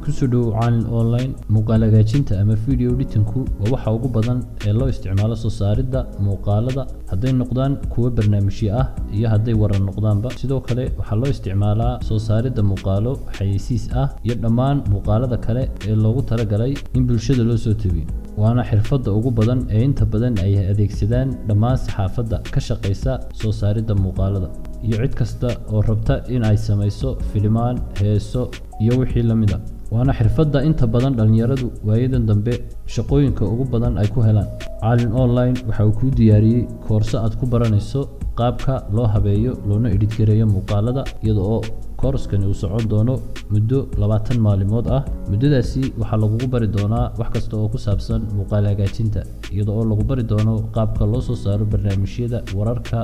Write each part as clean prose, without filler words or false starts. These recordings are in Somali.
kusoo caalin online muuqaal hagaajinta ama video editing-ku waa waxa ugu badan ee loo isticmaalo soo saaridda muuqaalada hadday noqdaan kuwa barnaamijyo ah iyo hadday waran noqdaanba. sidoo kale waxaa loo isticmaalaa soo saaridda muuqaalo xayeysiis ah iyo dhammaan muuqaalada kale ee loogu talagalay in bulshada loo soo tabiyo. waana xirfadda ugu badan ee inta badan ay adeegsadaan dhammaan saxaafadda ka shaqeysa soo saaridda muuqaalada iyo cid kasta oo rabta in ay samayso filimaan, heeso iyo wixii la mid ah. waana xirfadda inta badan dhalinyaradu waayadan dambe shaqooyinka ugu badan ay ku helaan. caalin online waxa uu kuu diyaariyey koorso aad ku baranayso qaabka loo habeeyo loona edit gareeyo muuqaalada iyada oo kooraskani uu socon doono muddo 20 maalmood ah. muddadaasi waxaa lagugu bari doonaa wax kasta oo ku saabsan muuqaal hagaajinta iyada oo lagu bari doono qaabka loo soo saaro barnaamijyada, wararka,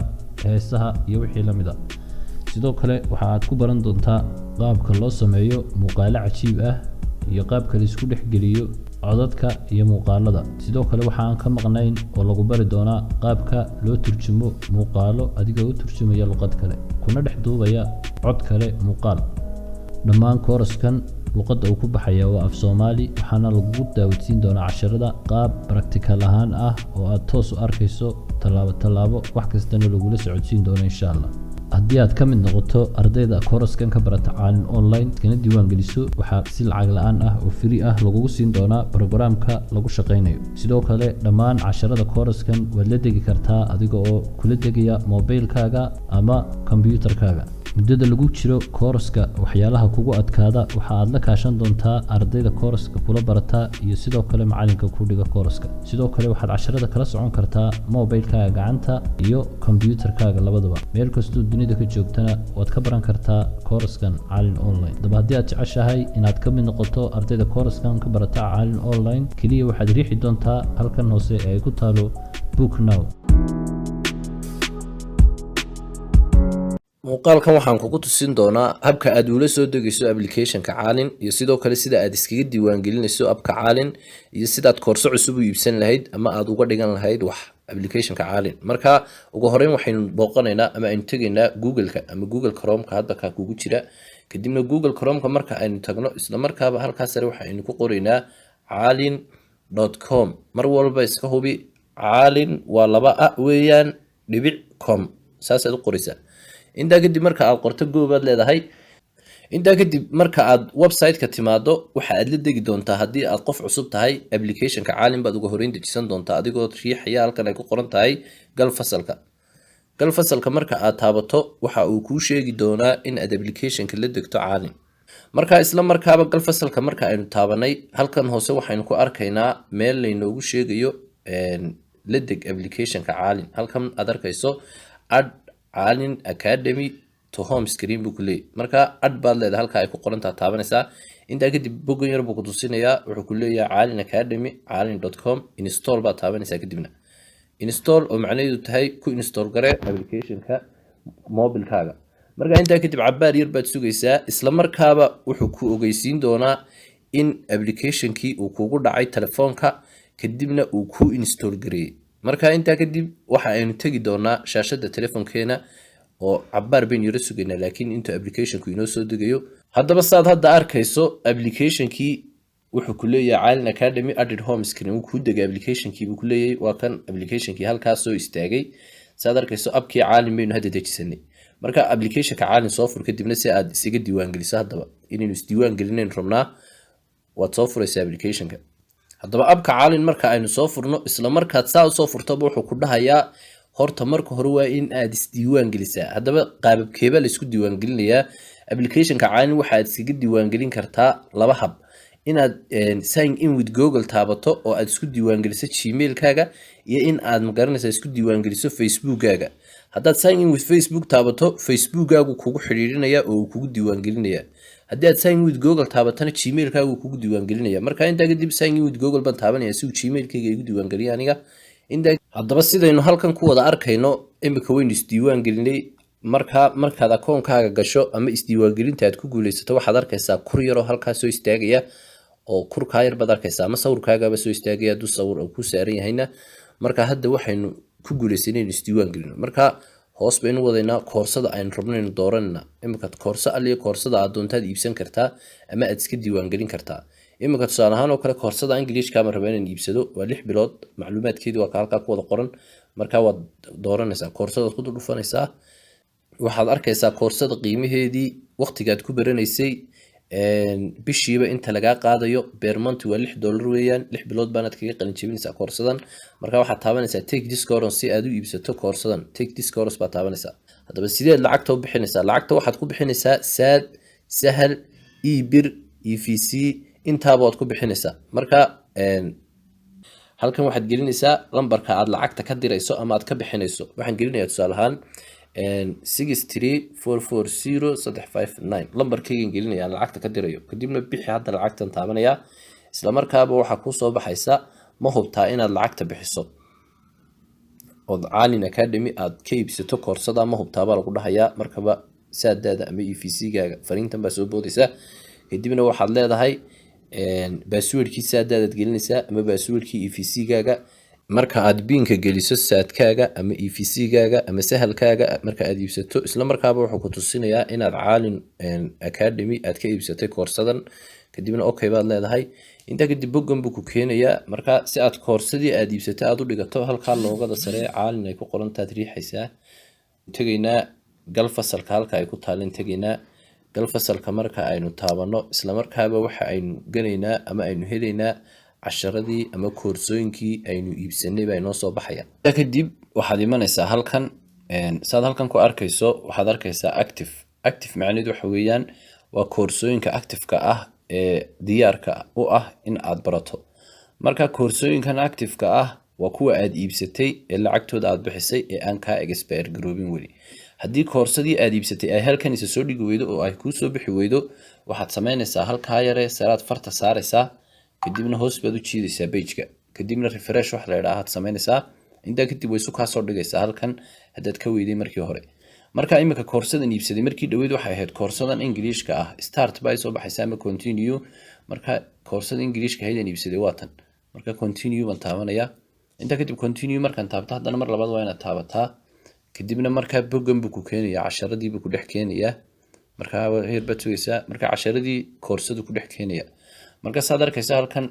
heesaha iyo wixii la mid ah. sidoo kale waxa aad ku baran doontaa qaabka loo sameeyo muuqaalo cajiib ah iyo qaabka la isku dhexgeliyo codadka iyo muuqaalada. sidoo kale waxa aan ka maqnayn oo lagu bari doonaa qaabka loo turjumo muuqaalo adigoo u turjumaya luqad kale kuna dhex duubaya cod kale muuqaal. dhammaan kooraskan luqadda uu ku baxaya waa af Soomaali, waxaana lagu daawadsiin doonaa casharada qaab practical ahaan ah oo aad toos u arkayso tallaabo wax kastana lagula socodsiin doono insha Allah. haddii aad ka mid noqoto ardayda kooraskan ka barata caalin online kana diiwaan geliso, waxaa si lacag la'aan ah oo free ah lagugu siin doonaa programka lagu shaqeynayo. sidoo kale dhammaan casharada kooraskan waad la degi kartaa adiga oo kula degaya mobilkaaga ama kombiyuutarkaaga. muddada lagu jiro kooraska waxyaalaha kugu adkaada waxa aad la kaashan doontaa ardayda kooraska kula barata iyo sidoo kale macalinka ku dhiga kooraska. sidoo kale waxaad casharada kala socon kartaa mobilkaaga gacanta iyo kombiyuutarkaaga labadaba. meel kastoo dunida ka joogtana waad ka baran kartaa kooraskan caalin online. daba haddii aad jeceshahay inaad ka mid noqoto ardayda kooraskan ka barata caalin online, keliya waxaad riixi doontaa halkan hoose ee ay ku taalo book now. muuqaalkan waxaan kugu tusin doonaa habka aad ula soo degayso applicationka caalin iyo sidoo kale sida aad iskaga diiwaan gelinayso abka caalin iyo sidaad koorso cusub u iibsan lahayd ama aad uga dhigan lahayd wax applicationka caalin. marka ugu horeyn waxaynu booqanaynaa ama aynu tegaynaa Google-ka ama Google Chrome-ka hadda ka kugu jira. kadibna Google Chrome-ka marka aynu tagno isla markaaba halkaas sare waxaynu ku qoraynaa caalin.com. mar walba iska hubi caalin waa 2 weeyaan .com saas aad u qoraysaa. intaa kadib marka aad qorto goobaad leedahay. intaa kadib marka aad website-ka timaado waxa aad la degi doontaa haddii aad qof cusub tahay applicationka caalin baad ugu horeyn dejisan doontaa adigoo riixaya halkan ay ku qoran tahay gal fasalka. gal fasalka marka aad taabato waxa uu kuu sheegi doonaa in aad applicationka la degto caalin. marka isla markaaba gal fasalka marka aynu taabanay halkan hoose waxaynu ku arkaynaa meel laynoogu sheegayo la deg applicationka caalin. halkan aad arkayso add caalin academy to home screen buu ku leeyahay. marka ad baad leedahay halka ay ku qoran tahay taabanaysaa. intaa kadib boggan yar buu ku tusinayaa wuxuu ku leeyahay caalin academy caalin.com install baad taabanaysaa. kadibna install oo macnaheedu tahay ku install gare applicationka mobilkaaga. marka intaa kadib cabaar yar baad sugaysaa isla markaaba wuxuu ku ogeysiin doonaa in applicationkii uu kugu dhacay telefoonka kadibna uu ku install gareeyay. marka intaa kadib waxa aynu tagi doonaa shaashada telefoonkeena oo cabaar bayn yara sugaynaa laakiin inta applicationku inoo soo degayo. haddaba saad hadda arkayso applicationkii wuxuu ku leeyahay caalin academy added home screen uu ku degay applicationkii buu ku leeyahay. waa kan applicationkii halkaas soo istaagay. saad arkayso abkii caalin baynu hadda dejisanay. marka applicationka caalin soo fur kadibna si aad isaga diiwaan geliso haddaba inaynu isdiiwaan gelinayn rabnaa waad soo furaysaa applicationka. haddaba abka caalin marka aynu soo furno isla markaad saa soo furtaba wuxuu ku dhahayaa horta marka hore waa in aad isdiiwaan gelisaa. haddaba qaababkeeba la isku diiwaan gelinayaa applicationka caalin waxa aad iskaga diiwaan gelin kartaa 2 hab. inaad sign in with Google taabato oo aad isku diiwaan geliso Gmail-kaaga iyo in aad magaranaysaa isku diiwaan geliso Facebook-kaaga. haddaad sign in with Facebook taabato Facebook-kaagu kugu xiriirinaya oo uu kugu diiwaan gelinaya. haddii aad sign in with Google taabatana Gmail-kaagu kugu diiwaan gelinaya. marka intaa kadib sign in with Google baan taabanaya si uu Gmail-kayga igu diiwaan geliyo aniga. haddaba sidaynu halkan ku wada arkayno imika waynu isdiiwaan gelinay. markaad akoonkaaga gasho ama isdiiwaan gelinta aad ku guuleysato waxaad arkaysaa kur yaroo halkaas soo istaagaya oo kurkaa yar baad arkaysaa ama sawirkaagaba soo istaagaya hadduu sawir uu ku saaran yahayna. marka hadda waxaynu ku guuleysanay inaynu isdiiwaan gelino. marka hoos baynu wadaynaa koorsada aynu rabnaynu dooranayna. Iminka koorso aliya koorsada aad doontaad iibsan kartaa ama aad iska diiwaangelin kartaa. Iminka tusaale ahaan oo kale koorsada Englishka ma raba inaan iibsado waa 6 bilood macluumaadkeedu waa halkaa ku wada qoran. Marka waad dooranaysaa koorsada ku dhufanaysaa, waxaad arkaysaa koorsada qiimaheedii waqtigaad ku baranaysay bishiiba inta lagaa qaadayo per month waa $6 weeyaan. 6 bilood baanaad kaga qalin jebinaysaa koorsadan. Marka waxaad taabanaysaa take this course si aad u iibsato koorsadan. Take this course baad taabanaysaa. Haddaba sideed lacagta u bixinaysaa? Lacagta waxaad ku bixinaysaa Saad, Sahal, eBir, EVC intaaba waad ku bixinaysaa. Marka halkan waxaad gelinaysaa lambarka aad lacagta ka dirayso ama aad ka bixinayso. Waxaan gelinayaa tusaale ahaan 6344035 lambarkaygan gelinayaan lacagta ka dirayo. Kadibna bixi hadda lacagtan taabanayaa. Isla markaaba waxaa kuu soo baxaysa ma hubtaa inaad lacagta bixiso oo Caalin Academy aad ka iibsato koorsada ma hubtaa baa lagu dhahayaa. Markaba saadaada ama EVC-gaaga fariintan baa soo boodaysa. Kadibna waxaad leedahay passwordkii saadaadaad gelinaysaa ama passwordkii EVC-gaaga. marka aad biinka geliso saadkaaga ama EVC-gaaga ama sahalkaaga marka aad iibsato isla markaaba wuxuu ku tusinayaa inaad Caalin Academy aad ka iibsatay koorsadan. kadibna okay baad leedahay. inta kadib boggan buu ku keenayaa. marka si aad koorsadii aad iibsatay aad u dhigato halkaa loogada sare Caalin ay ku qoran tahay riixaysaa. tegaynaa gal fasalka halka ay ku taalin tegaynaa gal fasalka marka aynu taabano isla markaaba waxa aynu ganaynaa ama aynu helaynaa casharadii ama koorsooyinkii aynu iibsanay baa inoo soo baxaya. kadib waxaad imanaysaa halkan saad halkan ku arkayso waxaad arkaysaa active macnaheedu waxa weeyaan waa koorsooyinka active-ka ah ee diyaarka u ah in aad barato. marka koorsooyinkan active-ka ah waa kuwa aad iibsatay ee lacagtooda aad bixisay ee aan kaa expire garoobin weli. haddii koorsadii aad iibsatay ay halkan isa soo dhigi weydo oo ay kuu soo bixi weydo waxaad samaynaysaa halkaa yare saraad farta saaraysaa. kadibna hoos baad u jiidaysaa page-ka. kadibna refresh wax la yiraahdo samaynaysaa. intaa kadib way ka soo dhigaysaa halkan haddaad ka weyday markii hore. marka imika koorsadan iibsaday markii dhaweyd waxay ahayd koorsadan Englishka ah start bay soo baxaysaa ama continue. marka koorsada Englishka haydan iibsaday waa tan. marka continue baan taabanayaa. intaa kadib continue markaan taabto haddana mar labaad waa inaad taabataa. kadibna marka boggan buu ku keenayaa casharadii buu ku dhex keenayaa. marka heer baad sugaysaa. marka casharadii koorsadu ku dhex keenayaa. marka saad arkaysaa halkan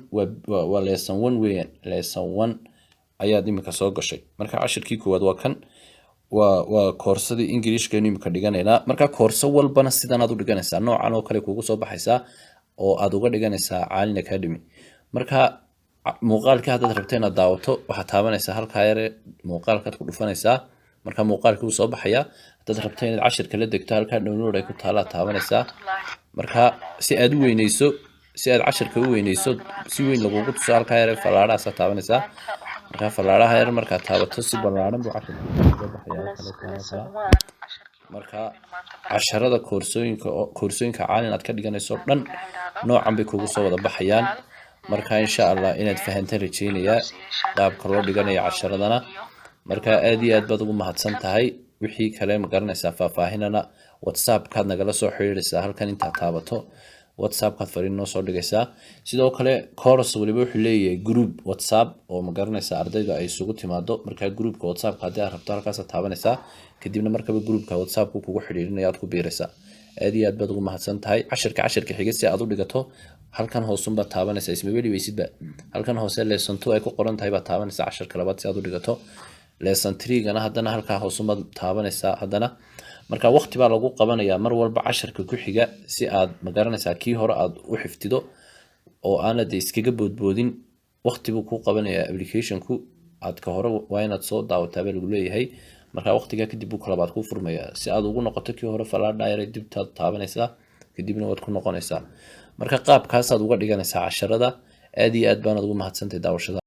waa lesson 1 weeyaan. lesson 1 ayaad imika soo gashay. marka cashirkii koowaad waa kan waa koorsadii Englishka imika dhiganaynaa. marka koorso walbana sidan aad u dhiganaysaa noocan oo kale kugu soo baxaysaa oo aad uga dhiganaysaa Caalin Academy. marka muuqaalka haddaad rabto inaad daawato waxaad taabanaysaa halkaa yare muuqaalkaad ku dhufanaysaa. marka muuqaalkii wuu soo baxayaa. haddaad rabto inaad cashirka la degto halkaa download ay ku taalaa taabanaysaa. marka si aad u weynayso si aad cashirka u weynayso si weyn lagugu tuso halkaa yare falaadhaas taabanaysaa. marka falaadhaha yare markaad taabato si ballaaran buu cashirka uga baxayaa. marka casharada koorsooyinka Caalin aad ka dhiganayso dhan noocan bay kugu soo wada baxayaan. marka insha Allah inaad fahantaan rajeynayaa qaabka loo dhiganayo casharadana. marka aad iyo aad baad ugu mahadsan tahay. wixii kale ma garanaysaa faahfaahinana WhatsApp-kaad nagala soo xiriiraysaa halkan intaad taabato. WhatsApp-kaad fariin noo soo dhigaysaa. sidoo kale course waliba wuxuu leeyahay group WhatsApp oo ma garanaysaa ardayda ay isugu timaado. marka groupka WhatsApp-ka haddii aad rabto halkaas taabanaysaa. kadibna markaba groupka WhatsApp-ku kugu xiriirinaya aad ku biiraysaa. aad iyo aad baad ugu mahadsan tahay. cashirka xiga si aad u dhigato halkan hoosun baad taabanaysaa. isma weli weysidba halkan hoose lesson 2 ay ku qoran tahay baad taabanaysaa cashirka labaad si aad u dhigato. lesson 3-gana haddana halkaa hoosun baad taabanaysaa haddana. marka waqti baa lagu qabanayaa mar walba cashirka ku xiga si aad ma garanaysaa kii hore aad u xiftido oo aanad iskaga boodboodin. waqti buu ku qabanayaa application-ku aad ka hore waa inaad soo daawataa baa lagu leeyahay. marka waqtiga kadib buu kala baad ku furmayaa si aad ugu noqoto kii hore falaadha yare dibtaad taabanaysaa. kadibna waad ku noqonaysaa. marka qaabkaas aad uga dhiganaysaa casharada. aad iyo aad baad ugu mahadsantahay daawashada.